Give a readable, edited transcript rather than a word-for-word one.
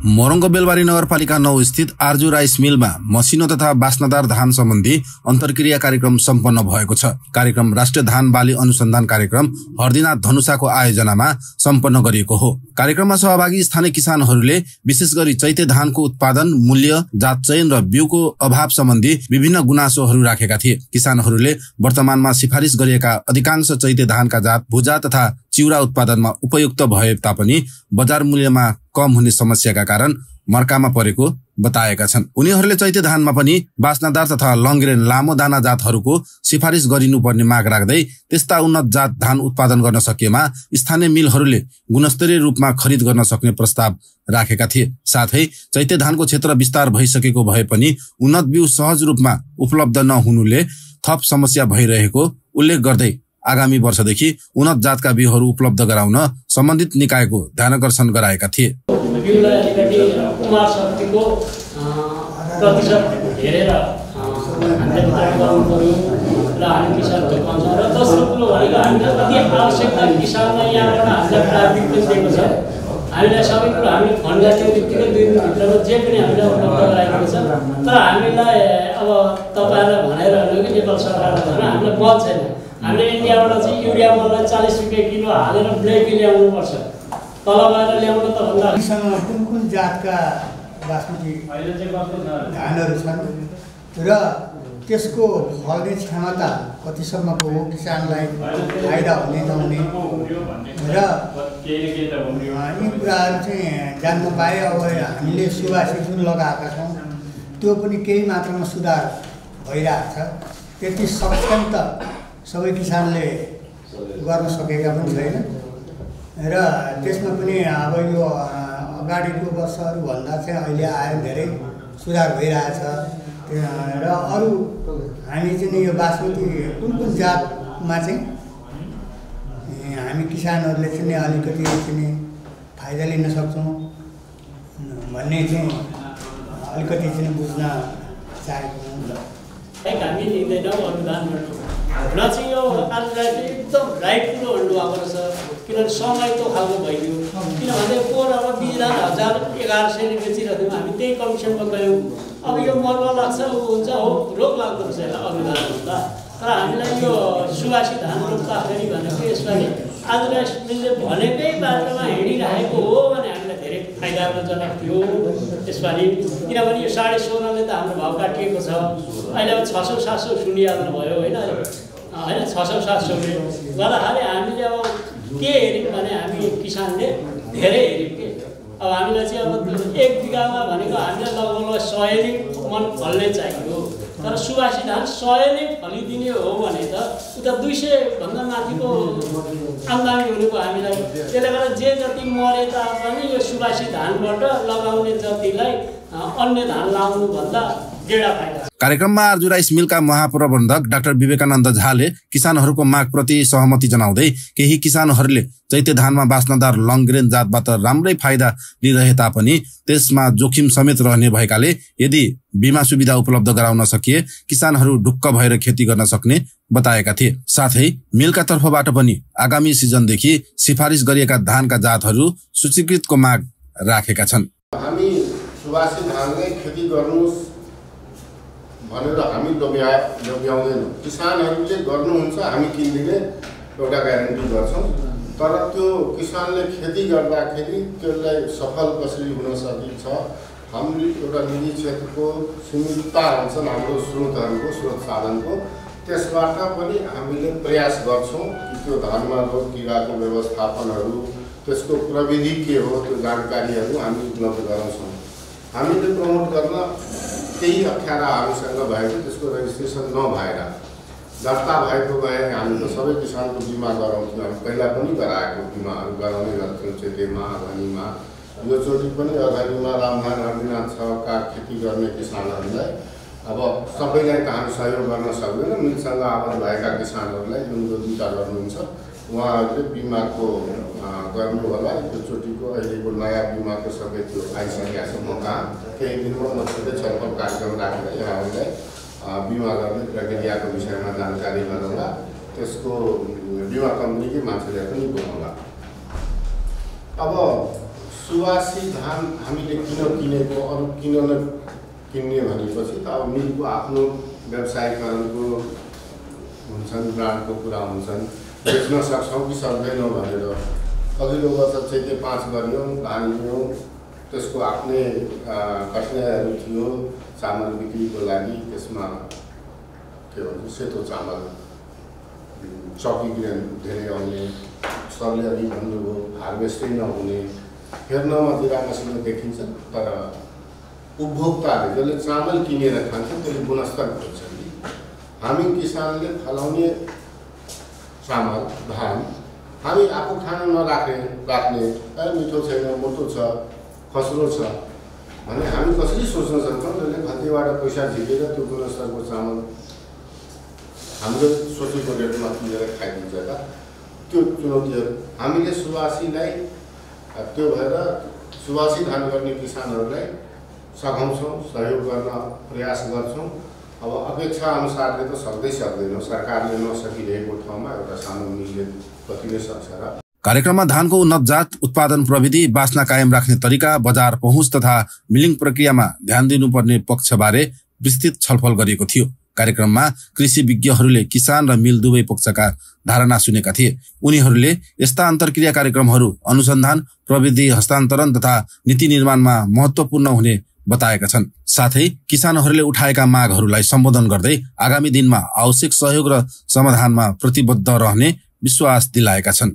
मोरङको बेलबारी नगरपालिका 9 स्थित आर्जु राइस मिलमा मसिनो तथा बास्नादार धान सम्बन्धी अन्तर्क्रिया कार्यक्रम सम्पन्न भएको छ। कार्यक्रम राष्ट्रिय धान बाली अनुसन्धान कार्यक्रम हर्दिनाथ धनुषाको आयोजनामा सम्पन्न गरिएको हो। कार्यक्रममा सहभागी स्थानीय किसानहरूले विशेष गरी चैते धानको उत्पादन, मूल्य, जात चयन र बिउको अभाव सम्बन्धी विभिन्न गुनासोहरू राखेका थिए। किसानहरूले वर्तमानमा सिफारिस गरिएका अधिकांश चैते धानका जात भुजा तथा चिउरा उत्पादनमा उपयुक्त भए तापनि बजार मूल्यमा कम हुने समस्याका कारण मर्कामा परेको बताएका छन्। उनीहरूले चैते धानमा पनि बास्नादार तथा लङ्ग्रेन लामो दाना जातहरूको सिफारिस गरिनुपर्ने माग राख्दै त्यस्ता उन्नत जात धान उत्पादन गर्न सकिएमा स्थानीय मिलहरूले गुणस्तरीय रूपमा खरिद गर्न सक्ने प्रस्ताव राखेका थिए। साथै चैते धानको क्षेत्र विस्तार भइसकेको भए पनि उन्नत बिउ सहज रूपमा उपलब्ध नहुनुले थप समस्या भइरहेको उल्लेख गर्दै आगामी वर्षदेखि उन्नत जातका बिउहरू उपलब्ध गराउन सम्बन्धित निकायको ध्यानकर्षण गराएका थिए। हामीलाई सबै कुरा हामीले फन्ड गर्ने बित्तिकै 2 दिनभित्रमा जे पनि हामीलाई उपलब्ध गराइएको छ। तर हामीलाई अब तपाईहरुलाई भनिरहनु कि नेपाल सरकारले भने हामीलाई मत छैन। हामीले इन्डियाबाट चाहिँ युरिया मललाई 40 रुपैयाँ किलो हालेर ब्ल्याक ल्याउनु पर्छ। तल गएर ल्याउनु त भन्दा कुन जातका बासमती अहिले चाहिँ कस्तो धानहरू छन् र त्यसको फल्ने क्षमता कतिसम्मको हो, किसानलाई फाइदा हुने नहुने र यी कुराहरू चाहिँ जान्न पाए। अब हामीले सुवासी जुन लगाएका छौँ त्यो पनि केही मात्रामा सुधार भइरहेको छ। त्यति सक्षम त सबै किसानले गर्न सकेका पनि छैन र त्यसमा पनि अब यो अगाडिको वर्षहरूभन्दा चाहिँ अहिले आयो धेरै सुधार भइरहेछ। र अरू हामी चाहिँ यो बासमती कुन जातमा चाहिँ हामी किसानहरूले चाहिँ अलिकति चाहिँ फाइदा लिन सक्छौँ भन्ने चाहिँ अलिकति चाहिँ बुझ्न चाहेको हुँ। हामी लिँदैनौँ अनुदानबाट न चाहिँ यो आजलाई एकदम राइट कुरो भन्नुभएको रहेछ। किनभने समय त्यो खालको भइदियो। किनभने पोहोर अब 20,1100 बेचिरहेको थियौँ, हामी त्यही कमिसनमा गयौँ। अब यो मर्न लाग्छ ऊ हुन्छ हो रोग लाग्दो रहेछ यसलाई अनुदान भन्दा। तर हामीलाई यो सुवासी धान रोप्दाखेरि भनेको यसपालि आजलाई मिलले भनेकै बाटोमा हिँडिरहेको हो भने हामीलाई धेरै फाइदाजनक थियो यसपालि। किनभने यो 16.5ले त हाम्रो भाउ काटिएको छ। अहिले अब 600-700 सुनिहाल्नु भयो होइन। 600-700ले गर्दाखेरि हामीले अब के हेऱ्यौँ भने हामी किसानले धेरै हेऱ्यौँ कि अब हामीलाई चाहिँ अब 1 बिघामा भनेको हामीलाई लगभग 100 नै मन फल्ने चाहियो। तर सुवासी धान 100 नै फलिदिने हो भने त उता 200 भन्दा माथिको आम्दानी हुनेको हामीलाई। त्यसले गर्दा जे जति मरे तापनि यो सुवासी धानबाट लगाउने जतिलाई अन्य धान लाउनु भन्दा डेढा फाइदा। कार्यक्रममा आर्जु राइस मिलका महाप्रबन्धक डाक्टर विवेकानन्द झाले किसानहरूको मागप्रति सहमति जनाउँदै केही किसानहरूले चैते धानमा बास्नादार लङ्ग्रेन जातबाट राम्रै फाइदा लिइरहे तापनि त्यसमा जोखिम समेत रहने भएकाले यदि बीमा सुविधा उपलब्ध गराउन सकिए किसानहरू ढुक्क भएर खेती गर्न सक्ने बताएका थिए। साथै मिलका तर्फबाट पनि आगामी सिजनदेखि सिफारिस गरिएका धानका जातहरू सूचीकृतको माग राखेका छन्। हामी सुवासी धानकै खेती गर्नुस् भनेर हामी लोभ्याउँदैनौँ। किसानहरूले गर्नुहुन्छ, हामी किन्दिने एउटा ग्यारेन्टी गर्छौँ। तर त्यो किसानले खेती गर्दाखेरि त्यसलाई सफल कसरी हुन सकिन्छ, हामीले एउटा निजी क्षेत्रको सीमितता हुन्छन् हाम्रो स्रोतहरूको, स्रोत साधनको। त्यसबाट पनि हामीले प्रयास गर्छौँ कि त्यो धानमा रोग किराको व्यवस्थापनहरू, त्यसको प्रविधि के हो त्यो जानकारीहरू हामी उपलब्ध गराउँछौँ। हामीले प्रमोट गर्न केही अप्ठ्यारा हामीसँग भएको, त्यसको रेजिस्ट्रेसन नभएर दर्ता भएको भए हामी त सबै किसानको बिमा गराउँथ्यौँ। हामी पहिला पनि गराएको बिमाहरू गराउने गर्थ्यौँ। चेतेमा, अघानीमा, योचोटि पनि अघानीमा रामधान हर्दिनाथ का खेती गर्ने किसानहरूलाई अब सबैलाई त हामी सहयोग गर्न सक्दैनौँ। मिलसँग आबद्ध भएका किसानहरूलाई जुन विचार गर्नुहुन्छ उहाँहरूले बिमाको गर्नु होला। योचोटिको अहिलेको नयाँ बिमाको सबै त्यो आइसकेका छ। म कहाँ केही दिनमा म छुट्टै छलफल कार्यक्रम राखेर यहाँहरूलाई बिमा गर्ने प्रक्रियाको विषयमा जानकारी गराउँला। त्यसको बिमा कम्पनीकै मान्छेलाई पनि बोलाउँला। अब सुवासी धान हामीले किन किनेको, अरू किन नकिन्ने भनेपछि त अब मिलको आफ्नो व्यवसायीकरणको हुन्छन्, ब्रान्डको कुरा हुन्छन्, बेच्न सक्छौँ कि सक्दैनौँ भनेर अघिल्लो वर्ष चाहिँ त्यो 5 गऱ्यौँ, धान लियौँ, त्यसको आफ्नै कठिनाइहरू थियो चामल बिक्रीको लागि। त्यसमा के भन्छ सेतो चामल चौकी धेरै आउने, सरले अघि भन्नुभयो हार्भेस्टै नहुने, हेर्नमा दिरा मसिनो देखिन्छ तर उपभोक्ताले जसले चामल किनेर खान्छ त्यसले गुणस्तर खोज्छ नि। हामी किसानले फलाउने चामल धान हामी आफू खान राख्ने मिठो छैन, मोटो छ, खस्रो छ भने हामी कसरी सोच्न सक्छौँ जसले खल्तीबाट पैसा झिकेर त्यो गुणस्तरको चामल हाम्रो सोचेको रेटमा किनेर खाइदिन्छ त। त्यो चुनौतीहरू हामीले सुवासीलाई त्यो भएर सुवासी धान गर्ने किसानहरूलाई सघाउँछौँ, सहयोग गर्न प्रयास गर्छौँ। अब अपेक्षा अनुसारले त सक्दैनौँ, सरकारले नसकिरहेको ठाउँमा एउटा सानो मिलले कतिले सक्छ र। कार्यक्रममा धानको उन्नत जात, उत्पादन प्रविधि, बास्ना कायम राख्ने तरिका, बजार पहुँच तथा मिलिङ प्रक्रियामा ध्यान दिनुपर्ने पक्षबारे विस्तृत छलफल गरिएको थियो। कार्यक्रममा कृषि विज्ञहरूले किसान र मिल दुवै पक्षका धारणा सुनेका थिए। उनीहरूले यस्ता अन्तर्क्रिया कार्यक्रमहरू अनुसन्धान, प्रविधि हस्तान्तरण तथा नीति निर्माणमा महत्त्वपूर्ण हुने बताएका छन्। साथै किसानहरूले उठाएका मागहरूलाई सम्बोधन गर्दै आगामी दिनमा आवश्यक सहयोग र समाधानमा प्रतिबद्ध रहने विश्वास दिलाएका छन्।